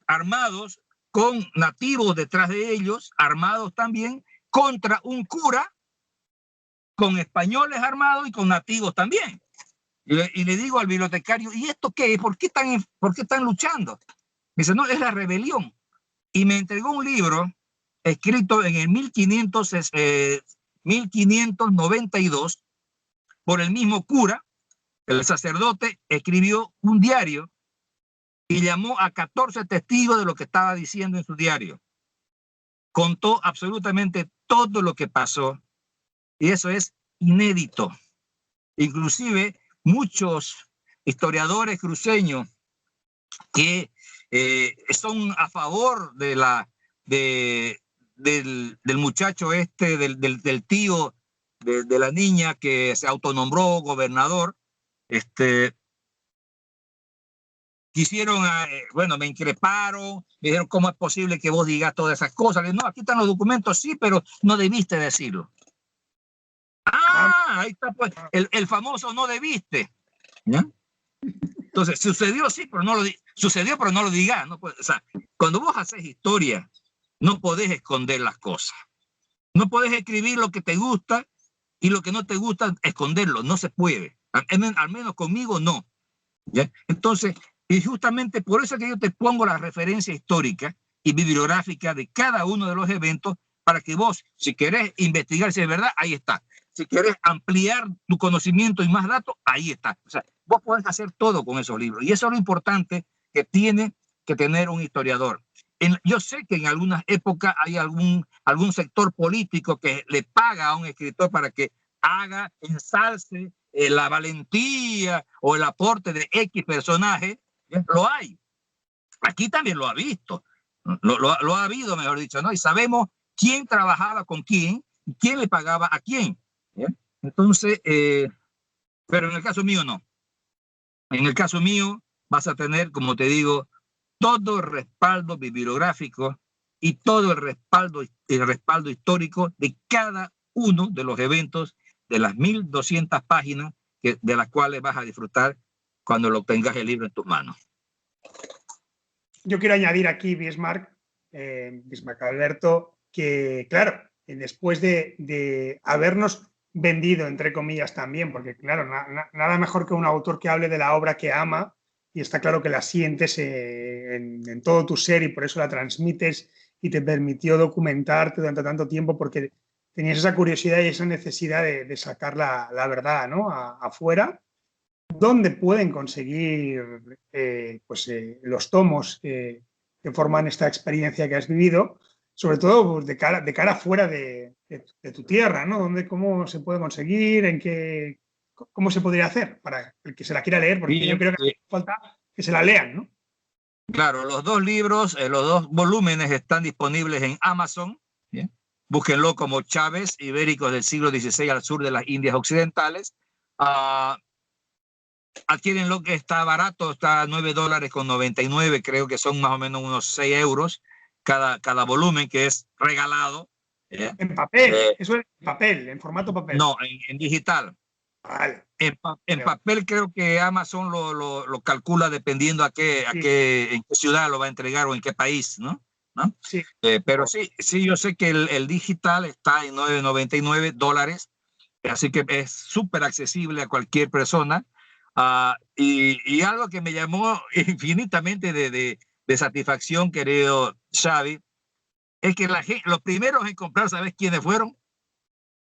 armados con nativos detrás de ellos, armados también, contra un cura, con españoles armados y con nativos también. Y le digo al bibliotecario, ¿y esto qué es? ¿Por qué están luchando? Me dice, no, es la rebelión. Y me entregó un libro escrito en el 1592 por el mismo cura. El sacerdote escribió un diario y llamó a 14 testigos de lo que estaba diciendo en su diario. Contó absolutamente todo lo que pasó y eso es inédito. Inclusive muchos historiadores cruceños que son a favor del muchacho del tío de la niña que se autonombró gobernador, quisieron, bueno, me increparon, me dijeron, ¿cómo es posible que vos digas todas esas cosas? Le dije, no, aquí están los documentos, sí, pero no debiste decirlo. Ah, ahí está, pues, el famoso no debiste. ¿Ya? Entonces, sucedió, sí, pero no lo sucedió, pero no lo digas. No, o sea, cuando vos haces historia, no podés esconder las cosas. No podés escribir lo que te gusta y lo que no te gusta, esconderlo. No se puede. Al menos conmigo, no. ¿Ya? Entonces, y justamente por eso es que yo te pongo la referencia histórica y bibliográfica de cada uno de los eventos para que vos, si querés investigar si es verdad, ahí está. Si querés ampliar tu conocimiento y más datos, ahí está. O sea, vos podés hacer todo con esos libros. Y eso es lo importante que tiene que tener un historiador. Yo sé que en algunas épocas hay algún sector político que le paga a un escritor para que haga, ensalce la valentía o el aporte de X personaje. Lo hay. Aquí también lo ha visto. Lo ha habido, mejor dicho, ¿no? Y sabemos quién trabajaba con quién y quién le pagaba a quién. ¿Bien? Entonces, pero en el caso mío no. En el caso mío vas a tener, como te digo, todo el respaldo bibliográfico y todo el respaldo histórico de cada uno de los eventos de las 1200 páginas de las cuales vas a disfrutar cuando lo tengas el libro en tus manos. Yo quiero añadir aquí, Bismarck Alberto, que claro, después de habernos vendido, entre comillas, también, porque claro, nada mejor que un autor que hable de la obra que ama, y está claro que la sientes en todo tu ser y por eso la transmites y te permitió documentarte durante tanto tiempo porque tenías esa curiosidad y esa necesidad de sacar la verdad, ¿no? afuera. ¿Dónde pueden conseguir los tomos que forman esta experiencia que has vivido? Sobre todo pues, de cara afuera de tu tierra, ¿no? ¿Cómo se puede conseguir? ¿Cómo se podría hacer para el que se la quiera leer? Porque sí, yo creo que hace falta que se la lean, ¿no? Claro, los dos libros, los dos volúmenes están disponibles en Amazon. ¿Bien? Búsquenlo como Chávez, Ibéricos del siglo XVI al sur de las Indias Occidentales. Adquiérenlo, que está barato, está a $9.99, creo que son más o menos unos 6 euros cada volumen, que es regalado. En papel, eso es en papel, en formato papel. No, en digital. Vale. En papel creo que Amazon lo calcula dependiendo en qué ciudad lo va a entregar o en qué país, ¿no? Sí. Pero sí, yo sé que el digital está en $9.99, así que es súper accesible a cualquier persona. Y algo que me llamó infinitamente de satisfacción, querido Xavi, es que los primeros en comprar, ¿sabes quiénes fueron?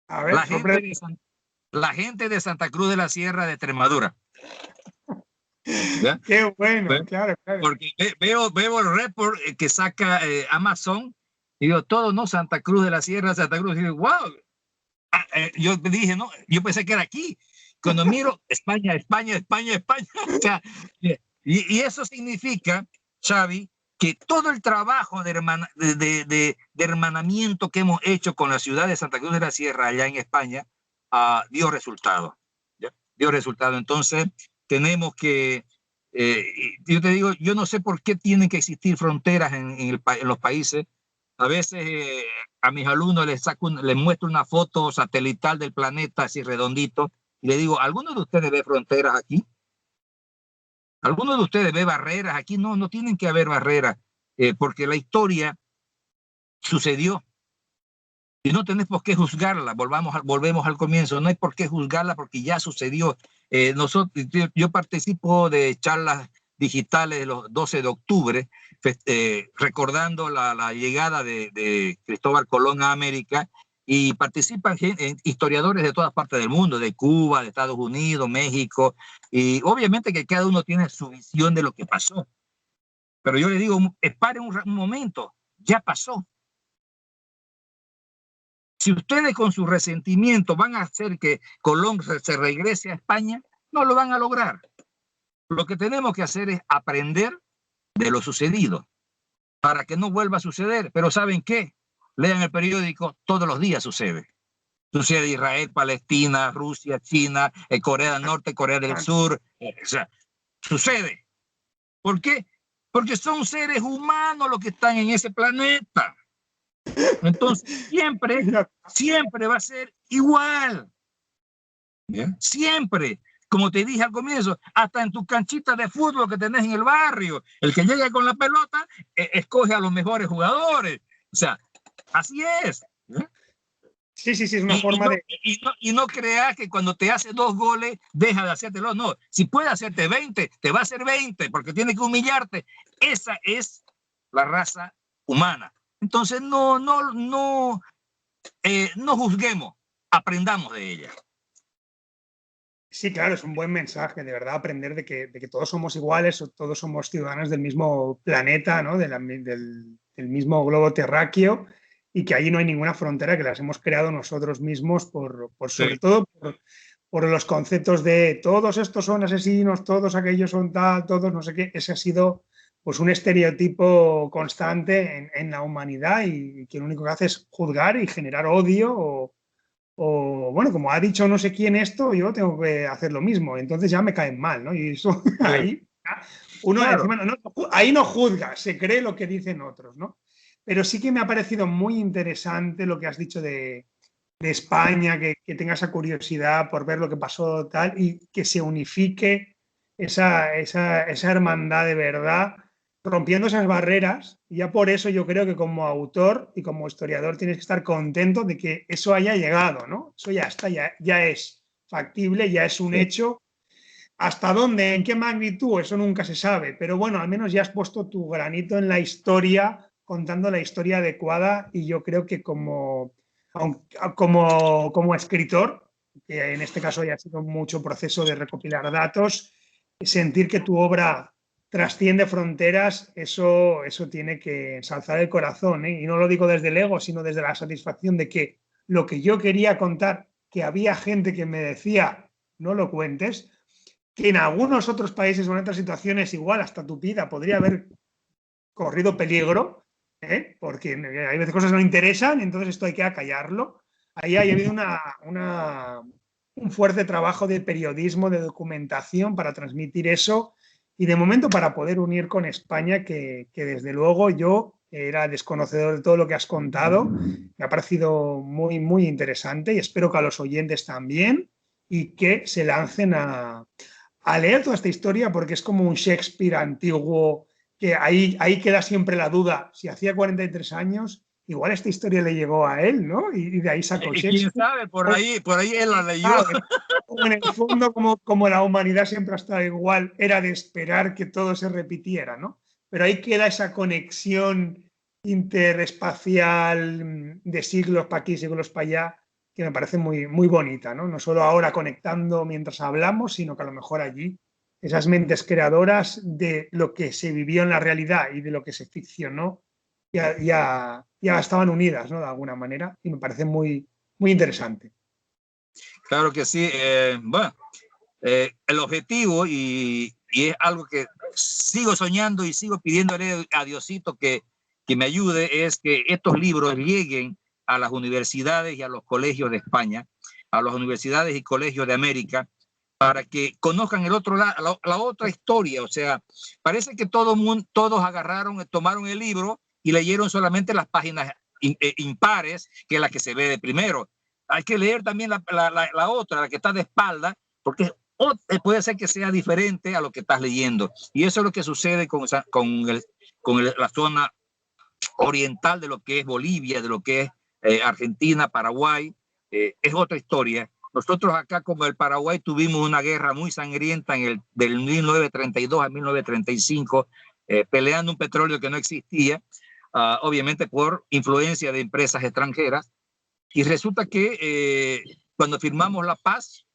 A ver, la gente de Santa Cruz de la Sierra de Extremadura. ¿Ya? Qué bueno, ¿ves? Claro. Porque veo el report que saca Amazon y digo, todo, ¿no? Santa Cruz de la Sierra, Santa Cruz, y digo, wow. Yo dije, no, yo pensé que era aquí. Cuando miro España. O sea, y eso significa, Xavi, que todo el trabajo de hermanamiento que hemos hecho con la ciudad de Santa Cruz de la Sierra, allá en España, dio resultado. ¿Ya? Dio resultado. Entonces, tenemos que, yo te digo, yo no sé por qué tienen que existir fronteras en los países. A veces a mis alumnos les muestro una foto satelital del planeta así redondito y le digo, ¿alguno de ustedes ve fronteras aquí? ¿Alguno de ustedes ve barreras aquí? No tienen que haber barreras, porque la historia sucedió y no tenés por qué juzgarla. Volvemos al comienzo, no hay por qué juzgarla porque ya sucedió. Yo participo de charlas digitales los 12 de octubre recordando la llegada de Cristóbal Colón a América, y participan historiadores de todas partes del mundo, de Cuba, de Estados Unidos, México, y obviamente que cada uno tiene su visión de lo que pasó. Pero yo le digo, esparen un momento, ya pasó. Si ustedes con su resentimiento van a hacer que Colón se regrese a España, no lo van a lograr. Lo que tenemos que hacer es aprender de lo sucedido para que no vuelva a suceder. Pero ¿saben qué? Lean el periódico, todos los días sucede. Sucede Israel, Palestina, Rusia, China, Corea del Norte, Corea del Sur. O sea, sucede. ¿Por qué? Porque son seres humanos los que están en ese planeta. Entonces, siempre va a ser igual. ¿Bien? Siempre. Como te dije al comienzo, hasta en tu canchita de fútbol que tenés en el barrio, el que llega con la pelota escoge a los mejores jugadores. O sea, así es. ¿Eh? Sí, es una forma de... Y no creas que cuando te hace 2 goles, deja de hacértelo. No, si puede hacerte 20, te va a hacer 20, porque tiene que humillarte. Esa es la raza humana. Entonces, no juzguemos, aprendamos de ella. Sí, claro, es un buen mensaje, de verdad, aprender de que todos somos iguales, todos somos ciudadanos del mismo planeta, ¿no? del mismo globo terráqueo, y que ahí no hay ninguna frontera, que las hemos creado nosotros mismos sobre todo por los conceptos de todos estos son asesinos, todos aquellos son tal, todos no sé qué. Ese ha sido pues un estereotipo constante en la humanidad, y que lo único que hace es juzgar y generar odio o bueno, como ha dicho no sé quién esto, yo tengo que hacer lo mismo, entonces ya me caen mal, ¿no? Y eso ahí uno claro. encima ahí no juzga, se cree lo que dicen otros, ¿no? Pero sí que me ha parecido muy interesante lo que has dicho de España, que tenga esa curiosidad por ver lo que pasó tal, y que se unifique esa hermandad de verdad, rompiendo esas barreras. Y ya por eso yo creo que como autor y como historiador tienes que estar contento de que eso haya llegado, ¿no? Eso ya está, ya es factible, ya es un hecho. ¿Hasta dónde? ¿En qué magnitud? Eso nunca se sabe. Pero bueno, al menos ya has puesto tu granito en la historia, contando la historia adecuada, y yo creo que como escritor, que en este caso ya ha sido mucho proceso de recopilar datos, sentir que tu obra trasciende fronteras, eso tiene que ensalzar el corazón, ¿eh? Y no lo digo desde el ego, sino desde la satisfacción de que lo que yo quería contar, que había gente que me decía, no lo cuentes, que en algunos otros países o en otras situaciones igual hasta tu vida podría haber corrido peligro, porque hay veces cosas que no interesan, entonces esto hay que acallarlo. Ahí ha habido un fuerte trabajo de periodismo, de documentación para transmitir eso, y de momento para poder unir con España, que desde luego yo era desconocedor de todo lo que has contado. Me ha parecido muy, muy interesante, y espero que a los oyentes también, y que se lancen a leer toda esta historia, porque es como un Shakespeare antiguo, que ahí queda siempre la duda. Si hacía 43 años, igual esta historia le llegó a él, ¿no? Y de ahí sacó Shakespeare. ¿Quién sabe? Por ahí él la leyó. O en el fondo, como la humanidad siempre ha estado igual, era de esperar que todo se repitiera, ¿no? Pero ahí queda esa conexión interespacial de siglos para aquí, siglos para allá, que me parece muy, muy bonita, ¿no? No solo ahora conectando mientras hablamos, sino que a lo mejor allí esas mentes creadoras de lo que se vivió en la realidad y de lo que se ficcionó ya estaban unidas, ¿no? De alguna manera, y me parece muy, muy interesante. Claro que sí. Bueno, el objetivo, y es algo que sigo soñando y sigo pidiéndole a Diosito que me ayude, es que estos libros lleguen a las universidades y a los colegios de España, a las universidades y colegios de América, para que conozcan el otro lado, la otra historia. O sea, parece que todos tomaron el libro y leyeron solamente las páginas impares, que es la que se ve de primero. Hay que leer también la otra, la que está de espalda, porque puede ser que sea diferente a lo que estás leyendo. Y eso es lo que sucede con la zona oriental de lo que es Bolivia, de lo que es Argentina, Paraguay. Es otra historia. Nosotros acá, como el Paraguay, tuvimos una guerra muy sangrienta del 1932 a 1935, peleando un petróleo que no existía, obviamente por influencia de empresas extranjeras. Y resulta que cuando firmamos la paz,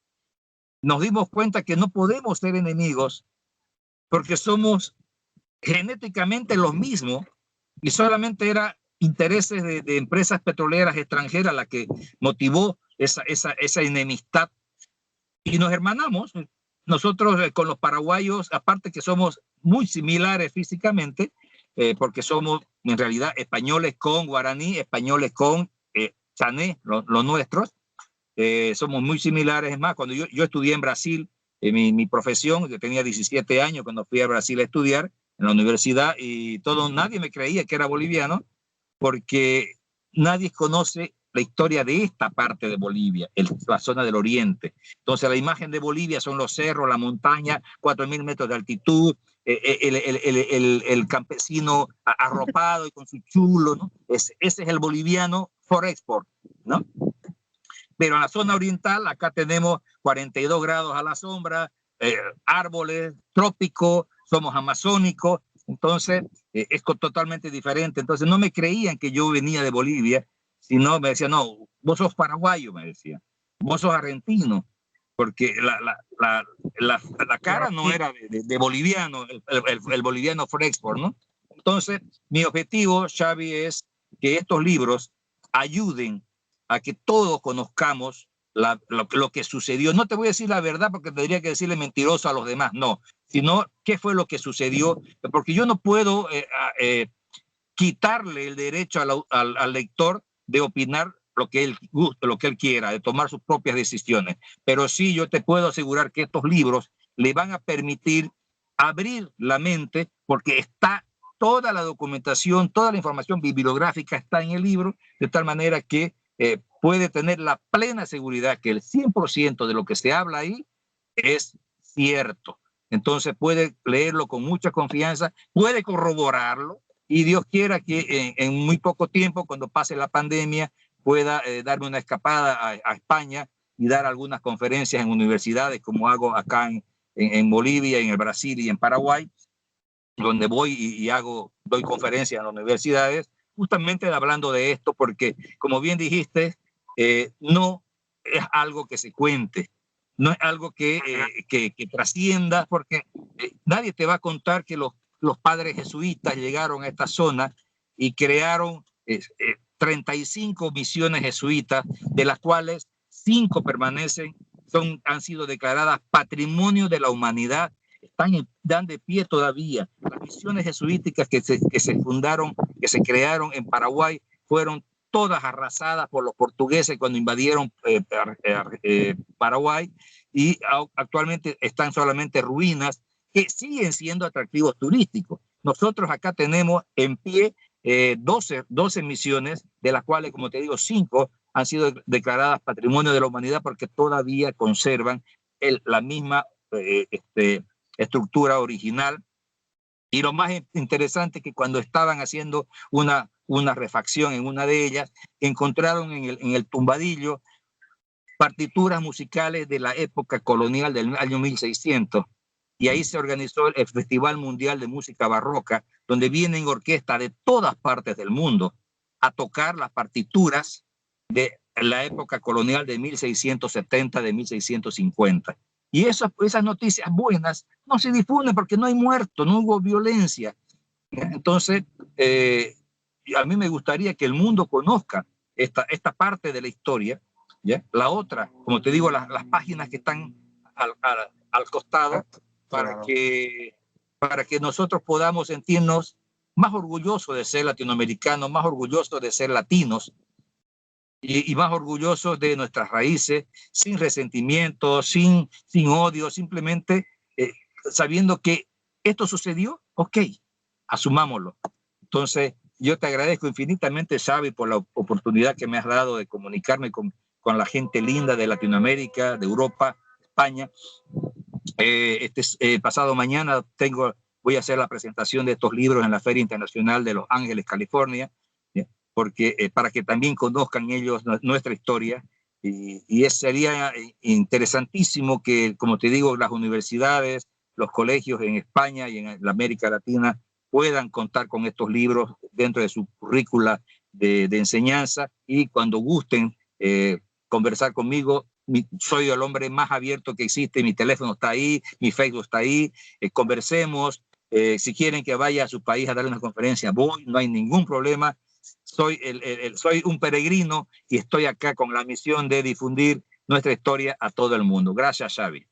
nos dimos cuenta que no podemos ser enemigos porque somos genéticamente los mismos y solamente era intereses de empresas petroleras extranjeras la que motivó esa enemistad. Y nos hermanamos. Nosotros con los paraguayos, aparte que somos muy similares físicamente, porque somos en realidad españoles con guaraní, españoles con chané, los nuestros, somos muy similares. Es más, cuando yo estudié en Brasil, mi profesión, yo tenía 17 años cuando fui a Brasil a estudiar en la universidad y nadie me creía que era boliviano porque nadie conoce la historia de esta parte de Bolivia, la zona del oriente. Entonces la imagen de Bolivia son los cerros, la montaña, 4.000 metros de altitud, el campesino arropado y con su chulo, ¿no? Ese es el boliviano for export, ¿no? Pero en la zona oriental, acá tenemos 42 grados a la sombra, árboles, trópicos, somos amazónicos, entonces es totalmente diferente. Entonces no me creían que yo venía de Bolivia, sino me decían, no, vos sos paraguayo, me decían, vos sos argentino, porque la cara no era de boliviano, el boliviano for export, ¿no? Entonces, mi objetivo, Xavi, es que estos libros ayuden a que todos conozcamos lo que sucedió. No te voy a decir la verdad porque tendría que decirle mentiroso a los demás, no, sino qué fue lo que sucedió, porque yo no puedo quitarle el derecho al lector de opinar lo que él quiera, de tomar sus propias decisiones. Pero sí, yo te puedo asegurar que estos libros le van a permitir abrir la mente porque está toda la documentación, toda la información bibliográfica está en el libro, de tal manera que puede tener la plena seguridad que el 100% de lo que se habla ahí es cierto. Entonces puede leerlo con mucha confianza, puede corroborarlo y Dios quiera que en muy poco tiempo, cuando pase la pandemia, pueda darme una escapada a España y dar algunas conferencias en universidades como hago acá en Bolivia, en el Brasil y en Paraguay, donde voy y doy conferencias en las universidades, justamente hablando de esto, porque como bien dijiste, no es algo que se cuente, no es algo que trascienda, porque nadie te va a contar que los padres jesuitas llegaron a esta zona y crearon 35 misiones jesuitas, de las cuales 5 permanecen, han sido declaradas Patrimonio de la Humanidad, dan de pie todavía. Las misiones jesuíticas que se fundaron, que se crearon en Paraguay, fueron todas arrasadas por los portugueses cuando invadieron Paraguay y actualmente están solamente ruinas que siguen siendo atractivos turísticos. Nosotros acá tenemos en pie 12 misiones, de las cuales, como te digo, 5 han sido declaradas Patrimonio de la Humanidad porque todavía conservan la misma estructura original. Y lo más interesante es que cuando estaban haciendo una refacción en una de ellas, encontraron en el tumbadillo partituras musicales de la época colonial del año 1600. Y ahí se organizó el Festival Mundial de Música Barroca, donde vienen orquestas de todas partes del mundo a tocar las partituras de la época colonial de 1670, de 1650. Y esas noticias buenas no se difunden porque no hay muertos, no hubo violencia. Entonces, a mí me gustaría que el mundo conozca esta parte de la historia, ¿ya? La otra, como te digo, las páginas que están al costado, para que nosotros podamos sentirnos más orgullosos de ser latinoamericanos, más orgullosos de ser latinos, y más orgullosos de nuestras raíces, sin resentimiento, sin odio, simplemente sabiendo que esto sucedió, ok, asumámoslo. Entonces, yo te agradezco infinitamente, Xavi, por la oportunidad que me has dado de comunicarme con la gente linda de Latinoamérica, de Europa, España. Pasado mañana voy a hacer la presentación de estos libros en la Feria Internacional de Los Ángeles, California, porque para que también conozcan ellos nuestra historia, y sería interesantísimo que, como te digo, las universidades, los colegios en España y en la América Latina puedan contar con estos libros dentro de su currícula de enseñanza, y cuando gusten conversar conmigo, soy el hombre más abierto que existe, mi teléfono está ahí, mi Facebook está ahí, conversemos, si quieren que vaya a su país a dar una conferencia, voy, no hay ningún problema. Soy un peregrino y estoy acá con la misión de difundir nuestra historia a todo el mundo. Gracias, Xavi.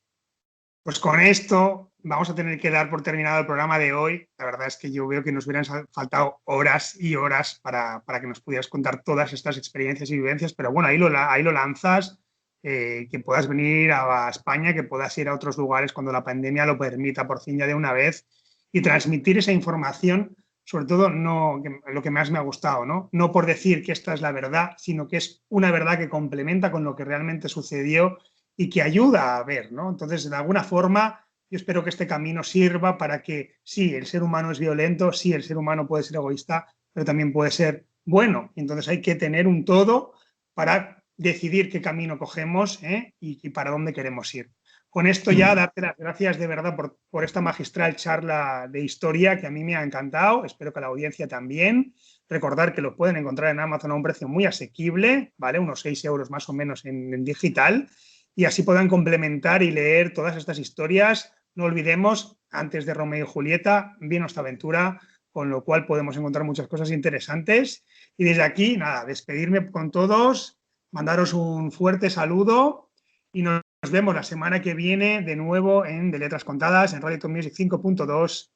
Pues con esto vamos a tener que dar por terminado el programa de hoy. La verdad es que yo veo que nos hubieran faltado horas y horas para que nos pudieras contar todas estas experiencias y vivencias, pero bueno, ahí lo lanzas, que puedas venir a España, que puedas ir a otros lugares cuando la pandemia lo permita por fin ya de una vez, y transmitir esa información, sobre todo lo que más me ha gustado, no por decir que esta es la verdad, sino que es una verdad que complementa con lo que realmente sucedió y que ayuda a ver, ¿no? Entonces, de alguna forma, yo espero que este camino sirva para que, sí, el ser humano es violento, sí, el ser humano puede ser egoísta, pero también puede ser bueno. Entonces hay que tener un todo para decidir qué camino cogemos, y para dónde queremos ir. Con esto ya, darte las gracias de verdad por esta magistral charla de historia que a mí me ha encantado, espero que a la audiencia también. Recordar que lo pueden encontrar en Amazon a un precio muy asequible, ¿vale? Unos 6 euros más o menos en digital, y así puedan complementar y leer todas estas historias. No olvidemos, antes de Romeo y Julieta, vino esta aventura, con lo cual podemos encontrar muchas cosas interesantes. Y desde aquí, nada, despedirme con todos, mandaros un fuerte saludo y nos vemos la semana que viene de nuevo en De Letras Contadas, en Radio Top Music 5.2.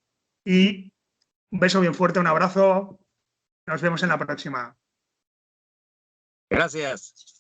Y un beso bien fuerte, un abrazo. Nos vemos en la próxima. Gracias.